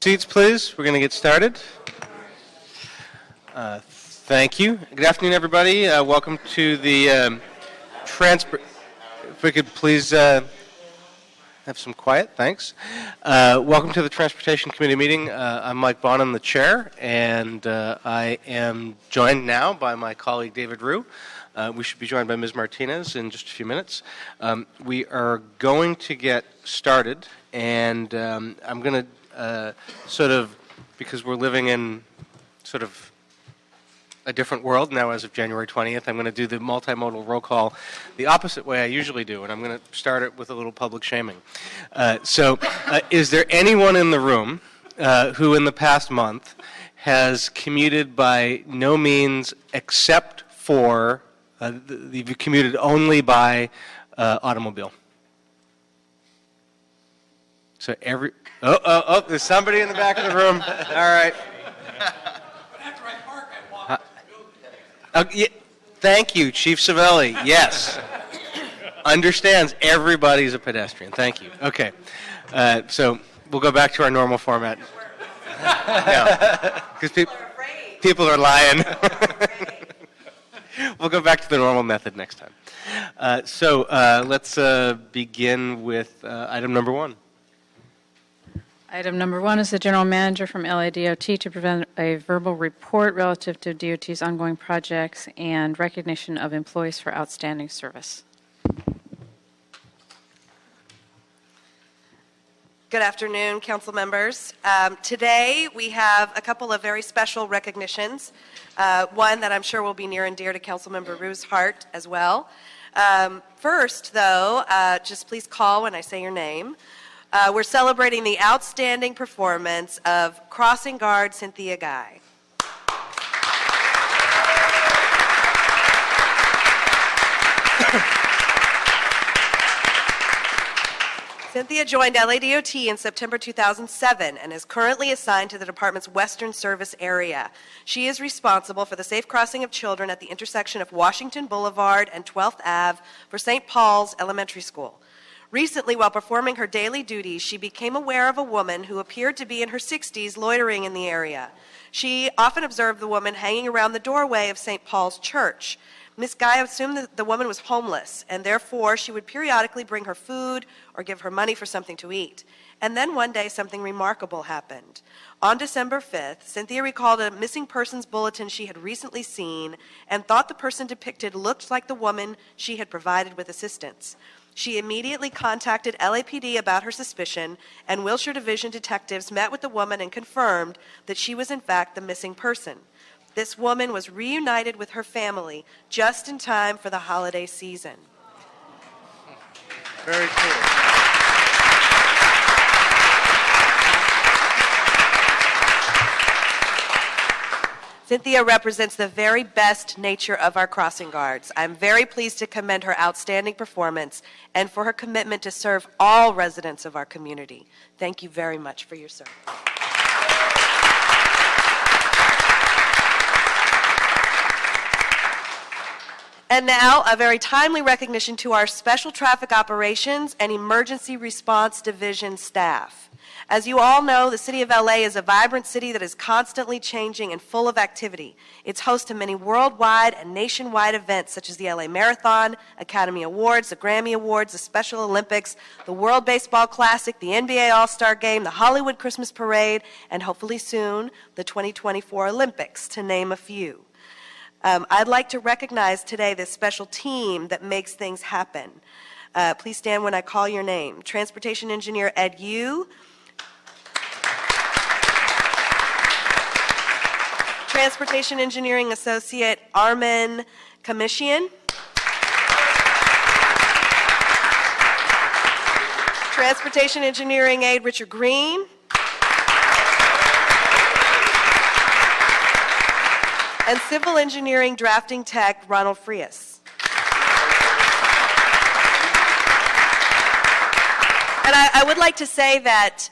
Seats, please. We're going to get started. Thank you. Good afternoon, everybody. Welcome to the transport. If we could please have some quiet, thanks. Welcome to the Transportation Committee meeting. I'm Mike Bonham, the chair, and I am joined now by my colleague David Rue. We should be joined by Ms. Martinez in just a few minutes. We are going to get started, and I'm going to because we're living in sort of a different world now as of January 20th, I'm going to do the multimodal roll call the opposite way I usually do, and I'm going to start it with a little public shaming. Is there anyone in the room who in the past month has commuted by no means except for, you've commuted only by automobile? So there's somebody in the back of the room. All right. After I park, I walk Yeah, thank you, Chief Savelli. Yes. Understands everybody's a pedestrian. Thank you. Okay. So we'll go back to our normal format. Because people are lying. We'll go back to the normal method next time. Let's begin with item number one. Item number one is the general manager from LADOT to present a verbal report relative to DOT's ongoing projects and recognition of employees for outstanding service. Good afternoon, council members. Today we have a couple of very special recognitions. One that I'm sure will be near and dear to Councilmember Rue's heart as well. First, though, just please call when I say your name. We're celebrating the outstanding performance of crossing guard Cynthia Guy. Cynthia joined LADOT in September 2007 and is currently assigned to the department's Western Service area. She is responsible for the safe crossing of children at the intersection of Washington Boulevard and 12th Ave for St. Paul's Elementary School. Recently, while performing her daily duties, she became aware of a woman who appeared to be in her 60s loitering in the area. She often observed the woman hanging around the doorway of St. Paul's Church. Ms. Guy assumed that the woman was homeless, and therefore she would periodically bring her food or give her money for something to eat. And then one day, something remarkable happened. On December 5th, Cynthia recalled a missing persons bulletin she had recently seen and thought the person depicted looked like the woman she had provided with assistance. She immediately contacted LAPD about her suspicion, and Wilshire Division detectives met with the woman and confirmed that she was in fact the missing person. This woman was reunited with her family just in time for the holiday season. Very cool. Cynthia represents the very best nature of our crossing guards. I'm very pleased to commend her outstanding performance and for her commitment to serve all residents of our community. Thank you very much for your service. And now, a very timely recognition to our Special Traffic Operations and Emergency Response Division staff. As you all know, the City of LA is a vibrant city that is constantly changing and full of activity. It's host to many worldwide and nationwide events such as the LA Marathon, Academy Awards, the Grammy Awards, the Special Olympics, the World Baseball Classic, the NBA All-Star Game, the Hollywood Christmas Parade, and hopefully soon, the 2024 Olympics, to name a few. I'd like to recognize today this special team that makes things happen. Please stand when I call your name. Transportation Engineer Ed Yu. Transportation Engineering Associate Armin Kamishian. Transportation Engineering Aide Richard Green. And Civil Engineering Drafting Tech Ronald Frias. And I would like to say that,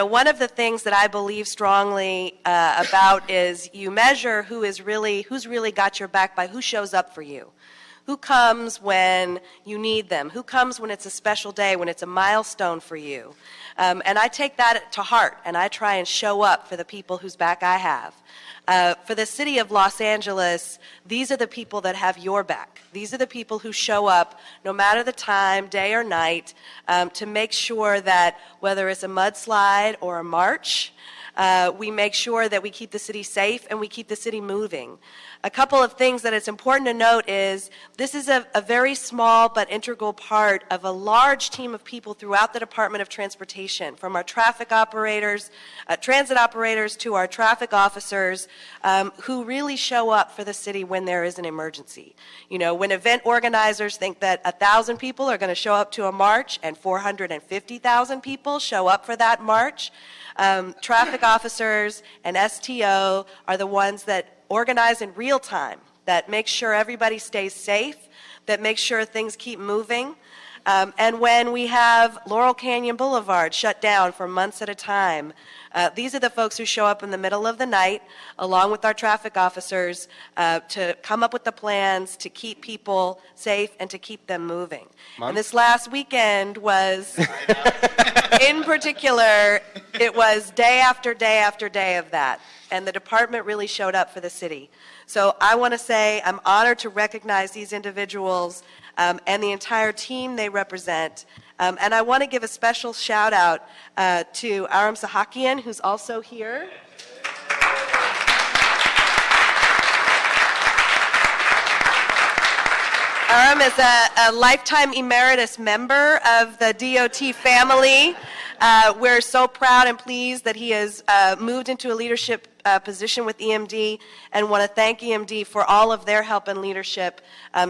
one of the things that I believe strongly about is you measure who's really got your back by who shows up for you. Who comes when you need them? Who comes when it's a special day, when it's a milestone for you? And I take that to heart, and I try and show up for the people whose back I have. For the city of Los Angeles, these are the people that have your back. These are the people who show up no matter the time, day or night, to make sure that whether it's a mudslide or a march, we make sure that we keep the city safe and we keep the city moving. A couple of things that it's important to note is this is a very small but integral part of a large team of people throughout the Department of Transportation, from our traffic operators, transit operators, to our traffic officers, who really show up for the city when there is an emergency. You know, when event organizers think that 1,000 people are going to show up to a march and 450,000 people show up for that march, traffic officers and STO are the ones that organize in real time, that make sure everybody stays safe, that make sure things keep moving. And when we have Laurel Canyon Boulevard shut down for months at a time, these are the folks who show up in the middle of the night, along with our traffic officers, to come up with the plans to keep people safe and to keep them moving. Mom? And this last weekend was, in particular, it was day after day after day of that. And the department really showed up for the city. So I want to say I'm honored to recognize these individuals and the entire team they represent. And I want to give a special shout out to Aram Sahakian, who's also here. Aram is a lifetime emeritus member of the DOT family. We're so proud and pleased that he has moved into a leadership position with EMD, and want to thank EMD for all of their help and leadership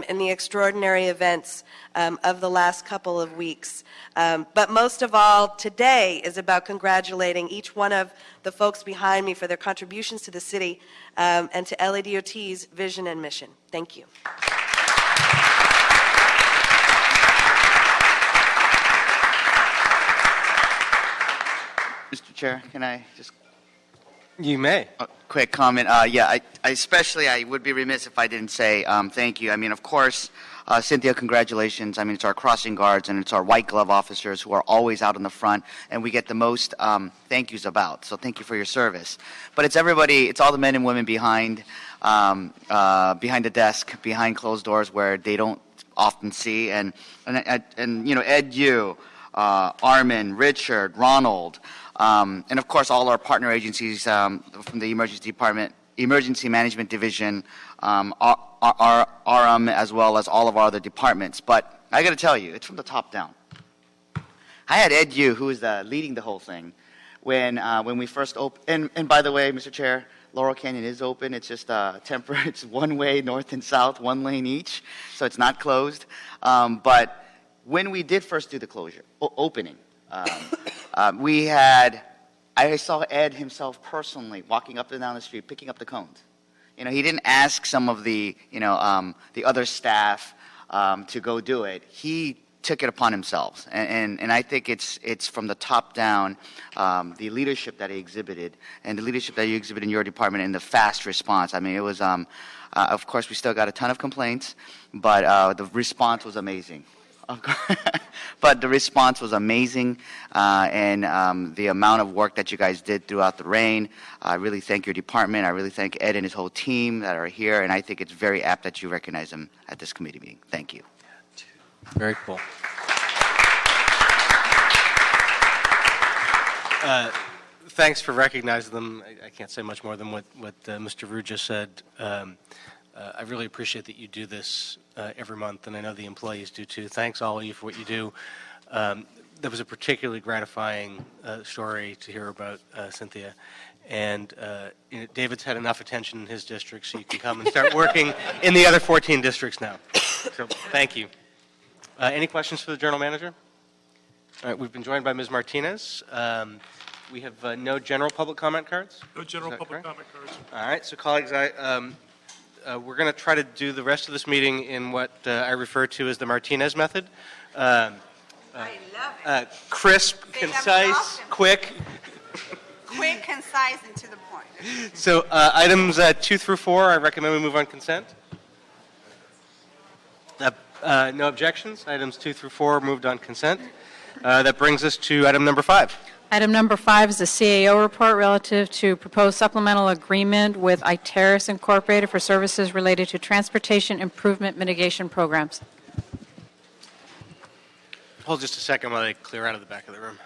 in the extraordinary events of the last couple of weeks. But most of all, today is about congratulating each one of the folks behind me for their contributions to the city and to LADOT's vision and mission. Thank you. Mr. Chair, can I just You may. a quick comment? I would be remiss if I didn't say thank you. I mean, of course, Cynthia, congratulations. I mean, it's our crossing guards and it's our white glove officers who are always out in the front, and we get the most thank yous about. So thank you for your service. But it's everybody, it's all the men and women behind the desk, behind closed doors where they don't often see. And you know, Ed, you, Armin, Richard, Ronald, and of course all our partner agencies from the Emergency Management Division, RM, as well as all of our other departments. But I got to tell you, it's from the top down. I had Ed Yu, who is leading the whole thing, when we first opened. And by the way, Mr. Chair, Laurel Canyon is open. It's just temporary. It's one way north and south, one lane each, so it's not closed. But when we did first do the opening, I saw Ed himself personally walking up and down the street, picking up the cones. You know, he didn't ask some of the, the other staff to go do it. He took it upon himself, and I think it's from the top down, the leadership that he exhibited, and the leadership that you exhibit in your department, and the fast response. I mean, it was, of course, we still got a ton of complaints, but the response was amazing. But the response was amazing, and the amount of work that you guys did throughout the rain. I really thank your department. I really thank Ed and his whole team that are here, and I think it's very apt that you recognize them at this committee meeting. Thank you. Very cool. Thanks for recognizing them. I can't say much more than what Mr. Rue just said. I really appreciate that you do this every month, and I know the employees do too. Thanks all of you for what you do. That was a particularly gratifying story to hear about Cynthia. And David's had enough attention in his district, so you can come and start working in the other 14 districts now. So thank you. Any questions for the General Manager? All right, we've been joined by Ms. Martinez. We have no general public comment cards? No general public comment cards. All right, so colleagues, we're going to try to do the rest of this meeting in what I refer to as the Martinez method. I love it. Crisp, concise, quick. Quick, concise, and to the point. So items 2 through 4, I recommend we move on consent. No objections. Items 2 through 4 are moved on consent. That brings us to item number 5. Item number 5 is the CAO report relative to proposed supplemental agreement with Iteris Incorporated for services related to transportation improvement mitigation programs. Hold just a second while they clear out of the back of the room.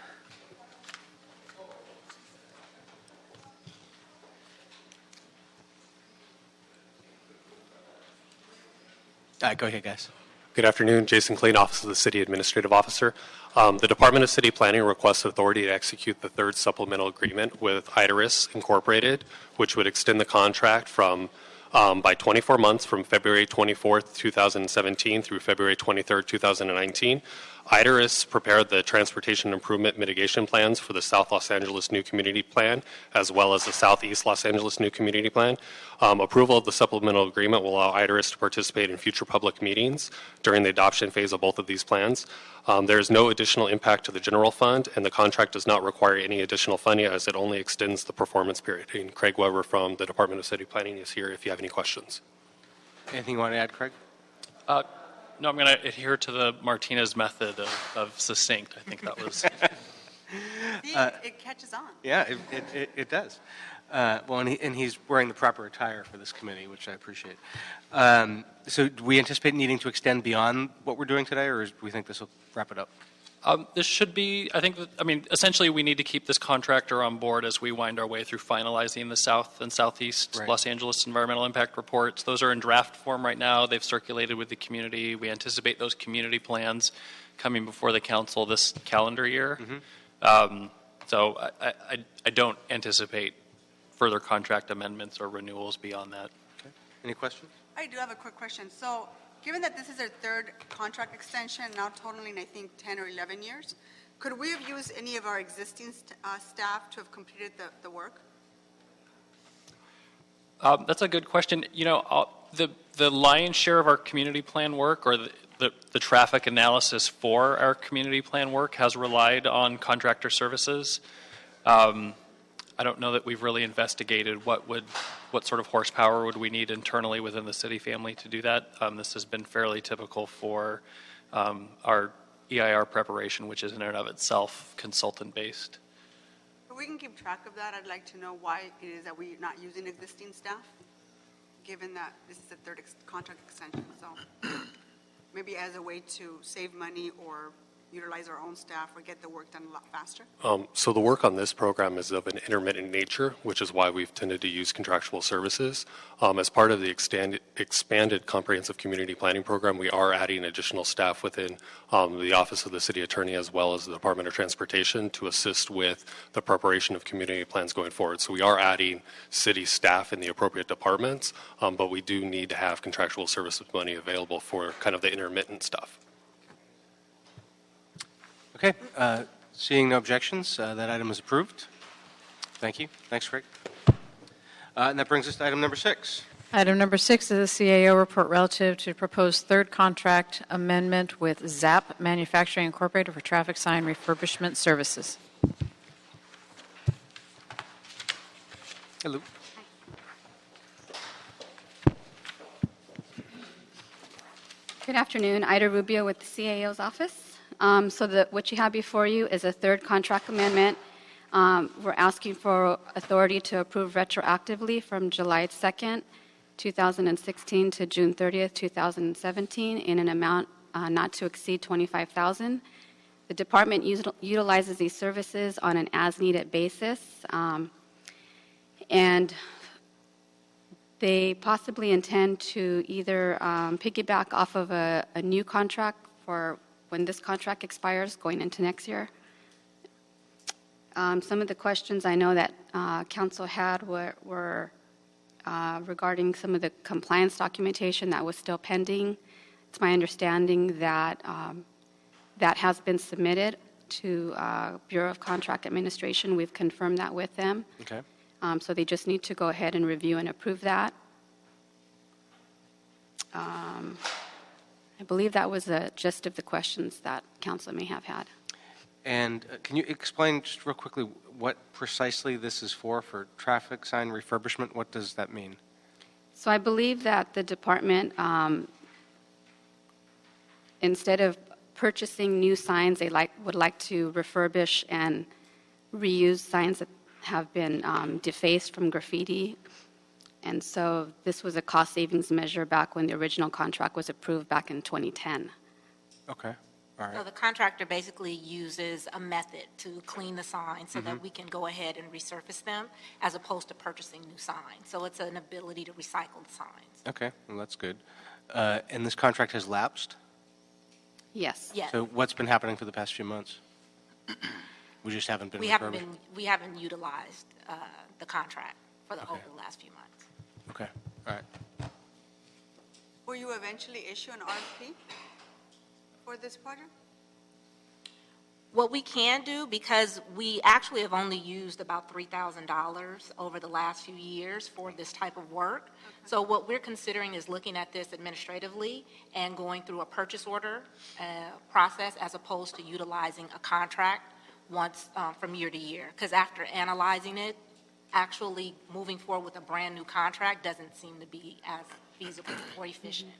All right, go ahead, guys. Good afternoon. Jason Klein, Office of the City Administrative Officer. The Department of City Planning requests authority to execute the third supplemental agreement with Iteris Incorporated, which would extend the contract from by 24 months from February 24th, 2017 through February 23rd, 2019. Iteris prepared the transportation improvement mitigation plans for the South Los Angeles New Community Plan, as well as the Southeast Los Angeles New Community Plan. Approval of the supplemental agreement will allow Iteris to participate in future public meetings during the adoption phase of both of these plans. There is no additional impact to the general fund, and the contract does not require any additional funding as it only extends the performance period. And Craig Weber from the Department of City Planning is here if you have any questions. Anything you want to add, Craig? No, I'm going to adhere to the Martinez method of succinct. I think that was. See, it catches on. Yeah, it does. Well, and he's wearing the proper attire for this committee, which I appreciate. So do we anticipate needing to extend beyond what we're doing today, or do we think this will wrap it up? This should be, essentially we need to keep this contractor on board as we wind our way through finalizing the South and Southeast Los Angeles environmental impact reports. Those are in draft form right now. They've circulated with the community. We anticipate those community plans coming before the council this calendar year. Mm-hmm. So I don't anticipate further contract amendments or renewals beyond that. Okay. Any questions? I do have a quick question. So, given that this is our third contract extension, now totaling, I think, 10 or 11 years, could we have used any of our existing staff to have completed the work? That's a good question. You know, the lion's share of our community plan work, or the traffic analysis for our community plan work, has relied on contractor services. I don't know that we've really investigated what sort of horsepower would we need internally within the city family to do that. This has been fairly typical for our EIR preparation, which is in and of itself consultant-based. If we can keep track of that, I'd like to know why it is that we're not using existing staff, given that this is the third contract extension. So maybe as a way to save money or utilize our own staff or get the work done a lot faster? So the work on this program is of an intermittent nature, which is why we've tended to use contractual services. As part of the expanded comprehensive community planning program, we are adding additional staff within the Office of the City Attorney as well as the Department of Transportation to assist with the preparation of community plans going forward. So we are adding city staff in the appropriate departments, but we do need to have contractual services money available for kind of the intermittent stuff. Okay, seeing no objections, that item is approved. Thank you. Thanks, Craig. And that brings us to item number 6. Item number 6 is the CAO report relative to proposed third contract amendment with ZAP Manufacturing Incorporated for traffic sign refurbishment services. Hello. Good afternoon. Ida Rubio with the CAO's office. What you have before you is a third contract amendment. We're asking for authority to approve retroactively from July 2nd, 2016 to June 30th, 2017 in an amount not to exceed $25,000. The department utilizes these services on an as-needed basis, and they possibly intend to either piggyback off of a new contract for when this contract expires going into next year. Some of the questions I know that council had were regarding some of the compliance documentation that was still pending. It's my understanding that that has been submitted to Bureau of Contract Administration. We've confirmed that with them. Okay. So they just need to go ahead and review and approve that. I believe that was the gist of the questions that council may have had. And can you explain just real quickly what precisely this is for traffic sign refurbishment? What does that mean? So I believe that the department instead of purchasing new signs, they would like to refurbish and reuse signs that have been defaced from graffiti. And so this was a cost savings measure back when the original contract was approved back in 2010. Okay. All right. So the contractor basically uses a method to clean the signs so that we can go ahead and resurface them as opposed to purchasing new signs. So it's an ability to recycle the signs. Okay, well, that's good. And this contract has lapsed? Yes. Yes. So what's been happening for the past few months? We just haven't been refurbished? We haven't utilized the contract over the last few months. Okay, all right. Will you eventually issue an RFP for this project? What we can do, because we actually have only used about $3,000 over the last few years for this type of work. So what we're considering is looking at this administratively and going through a purchase order process as opposed to utilizing a contract once from year to year. Because after analyzing it, actually moving forward with a brand new contract doesn't seem to be as feasible or efficient.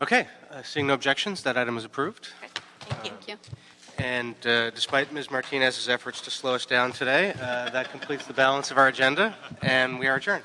Okay, seeing no objections, that item is approved. Okay, thank you. Thank you. And despite Ms. Martinez's efforts to slow us down today, that completes the balance of our agenda, and we are adjourned.